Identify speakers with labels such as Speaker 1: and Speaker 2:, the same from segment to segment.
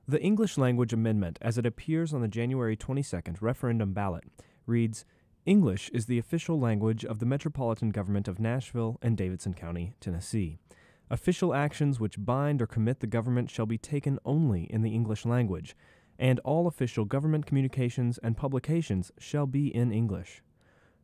Speaker 1: The English Language Amendment, as it appears on the January 22nd referendum ballot, reads, English is the official language of the metropolitan government of Nashville and Davidson County, Tennessee. Official actions which bind or commit the government shall be taken only in the English language, and all official government communications and publications shall be in English.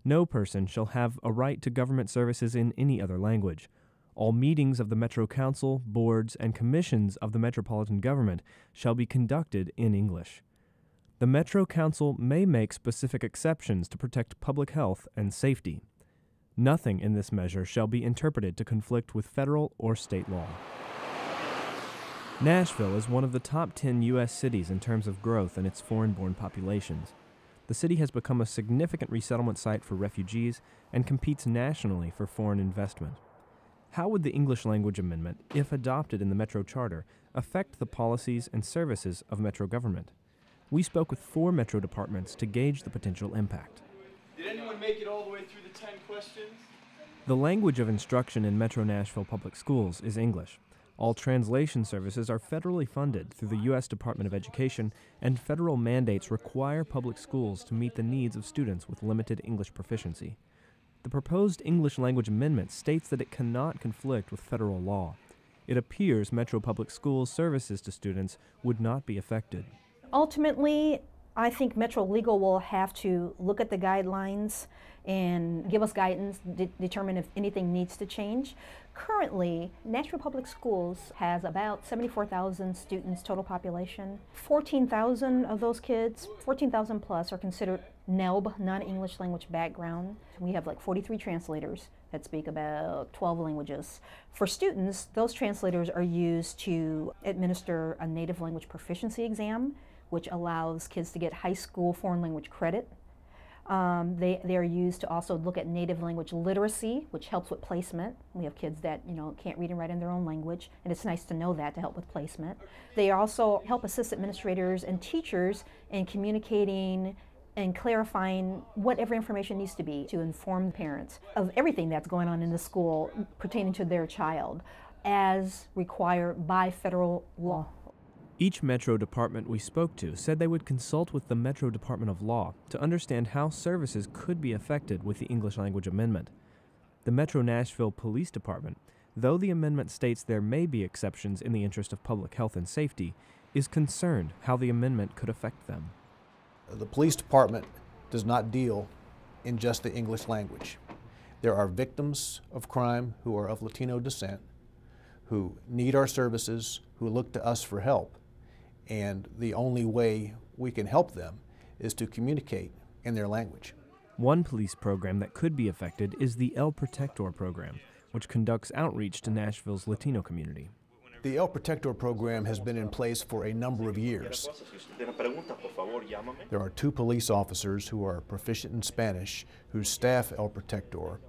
Speaker 1: No person shall have a right to government services in any other language. All meetings of the Metro Council, boards, and commissions of the metropolitan government shall be conducted in English. The Metro Council may make specific exceptions to protect public health and safety. Nothing in this measure shall be interpreted to conflict with federal or state law. Nashville is one of the top 10 U.S. cities in terms of growth in its foreign-born populations. The city has become a significant resettlement site for refugees and competes nationally for foreign investment. How would the English Language Amendment, if adopted in the Metro Charter, affect the policies and services of Metro government? We spoke with 4 Metro departments to gauge the potential impact.
Speaker 2: Did anyone make it all the way through the 10 questions?
Speaker 1: The language of instruction in Metro Nashville Public Schools is English. All translation services are federally funded through the U.S. Department of Education, and federal mandates require public schools to meet the needs of students with limited English proficiency. The proposed English Language Amendment states that it cannot conflict with federal law. It appears Metro Public Schools' services to students would not be affected.
Speaker 3: Ultimately, I think Metro Legal will have to look at the guidelines and give us guidance, determine if anything needs to change. Currently, Nashville Public Schools has about 74,000 students total population. 14,000 of those kids, 14,000 plus, are considered NELB, non-English language background. We have like 43 translators that speak about 12 languages. For students, those translators are used to administer a native language proficiency exam, which allows kids to get high school foreign language credit. They are used to also look at native language literacy, which helps with placement. We have kids that can't read and write in their own language, and it's nice to know that to help with placement. They also help assist administrators and teachers in communicating and clarifying whatever information needs to be to inform parents of everything that's going on in the school pertaining to their child, as required by federal law.
Speaker 1: Each Metro department we spoke to said they would consult with the Metro Department of Law to understand how services could be affected with the English Language Amendment. The Metro Nashville Police Department, though the amendment states there may be exceptions in the interest of public health and safety, is concerned how the amendment could affect them.
Speaker 4: The police department does not deal in just the English language. There are victims of crime who are of Latino descent, who need our services, who look to us for help. And the only way we can help them is to communicate in their language.
Speaker 1: One police program that could be affected is the El Protector program, which conducts outreach to Nashville's Latino community.
Speaker 4: The El Protector program has been in place for a number of years. There are 2 police officers who are proficient in Spanish who staff El Protector,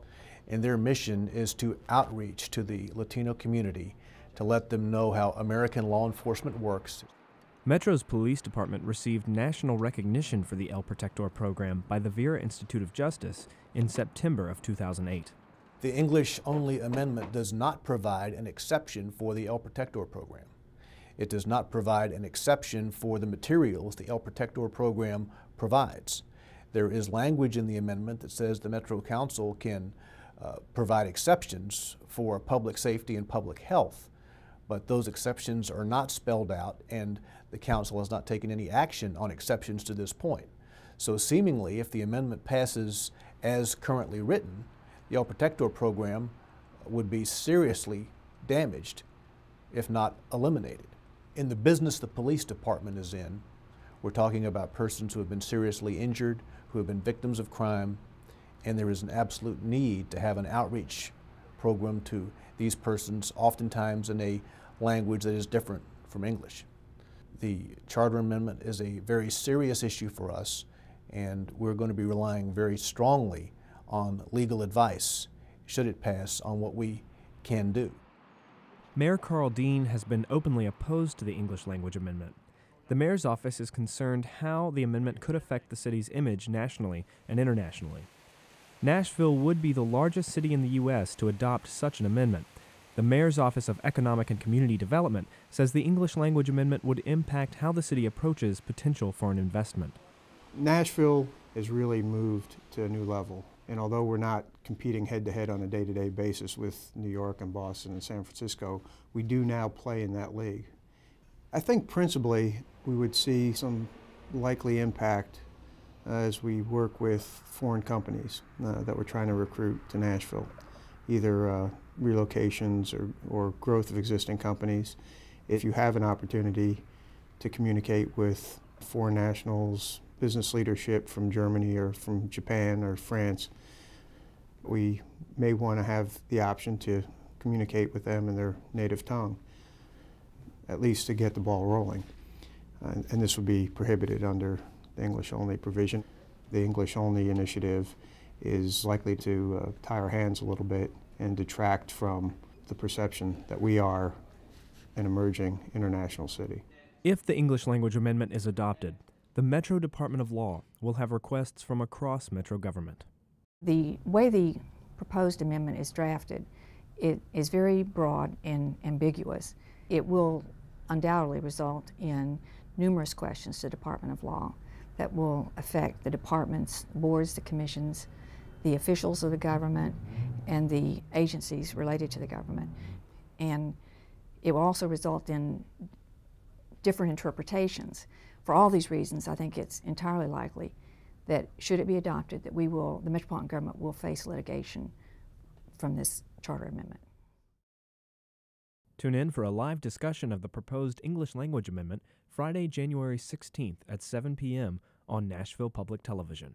Speaker 4: and their mission is to outreach to the Latino community to let them know how American law enforcement works.
Speaker 1: Metro's police department received national recognition for the El Protector program by the Vera Institute of Justice in September of 2008.
Speaker 4: The English-only amendment does not provide an exception for the El Protector program. It does not provide an exception for the materials the El Protector program provides. There is language in the amendment that says the Metro Council can provide exceptions for public safety and public health, but those exceptions are not spelled out, and the Council has not taken any action on exceptions to this point. So seemingly, if the amendment passes as currently written, the El Protector program would be seriously damaged, if not eliminated. In the business the police department is in, we're talking about persons who have been seriously injured, who have been victims of crime, and there is an absolute need to have an outreach program to these persons, oftentimes in a language that is different from English. The charter amendment is a very serious issue for us, and we're going to be relying very strongly on legal advice, should it pass, on what we can do.
Speaker 1: Mayor Carl Dean has been openly opposed to the English Language Amendment. The mayor's office is concerned how the amendment could affect the city's image nationally and internationally. Nashville would be the largest city in the U.S. to adopt such an amendment, The Mayor's Office of Economic and Community Development says the English language amendment would impact how the city approaches potential for an investment.
Speaker 5: Nashville has really moved to a new level, and although we're not competing head-to-head on a day-to-day basis with New York and Boston and San Francisco, we do now play in that league. I think principally we would see some likely impact as we work with foreign companies that we're trying to recruit to Nashville, either relocations or growth of existing companies. If you have an opportunity to communicate with foreign nationals, business leadership from Germany or from Japan or France, we may want to have the option to communicate with them in their native tongue, at least to get the ball rolling. And this would be prohibited under the English-only provision. The English-only initiative is likely to tie our hands a little bit and detract from the perception that we are an emerging international city.
Speaker 1: If the English language amendment is adopted, the Metro Department of Law will have requests from across Metro government.
Speaker 6: The way the proposed amendment is drafted, it is very broad and ambiguous. It will undoubtedly result in numerous questions to the Department of Law that will affect the departments, boards, the commissions, the officials of the government, and the agencies related to the government. And it will also result in different interpretations. For all these reasons, I think it's entirely likely that should it be adopted, that the metropolitan government will face litigation from this charter amendment.
Speaker 1: Tune in for a live discussion of the proposed English language amendment Friday, January 16th at 7 p.m. on Nashville Public Television.